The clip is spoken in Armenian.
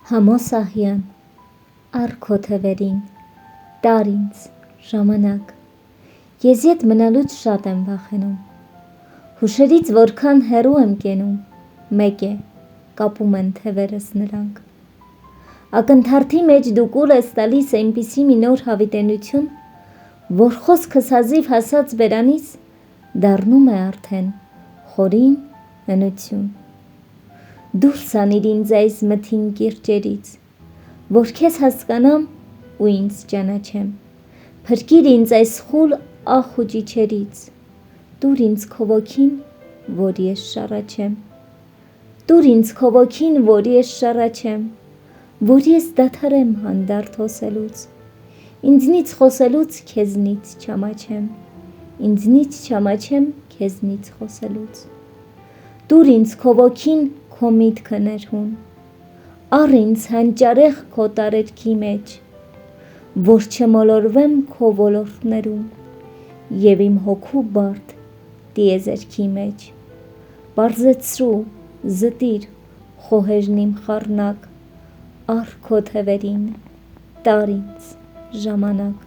Համոսահյան, առ քո թևերին, տար ինձ ժամանակ, ես ետ մնալուց շատ եմ վախենում, հուշերից որքան հեռու եմ կենում, մեկ է, կապում են թևերս նրանք, ակնթարթի մեջ դու կուլ ես տալիս այնպիսի մի նոր հավիտենություն, որ խոսքս հազիվ հասած բերանից, դառնում է արդեն խորին հնություն, դուրս անիր ինձ այս մթին կիրճերից, որ քեզ հասկանամ ու ինձ ճանաչեմ, փրկիր ինձ այս խուլ ախ ու ճիչերից, տուր ինձ քո ոգին, որ ես շառաչեմ, տուր ինձ քո ոգին, որ ես շառաչեմ, որ ես դադարեմ հանդարտ հոսելուց, ինձնից խոսելուց քեզնից չամաչեմ, ինձնից չամաչեմ քեզնից խոսելուց, տուր ինձ քո ոգին, քո միտքը ներհուն, առ ինձ հանճարեղ քո տարերքի մեջ, որ չմոլորվեմ քո ոլորտներում և իմ հոգու բարդ տիեզերքի մեջ, պարզեցրու, զտիր խոհերն իմ խառնակ, առ քո թևերին, տար ինձ ժամանակ,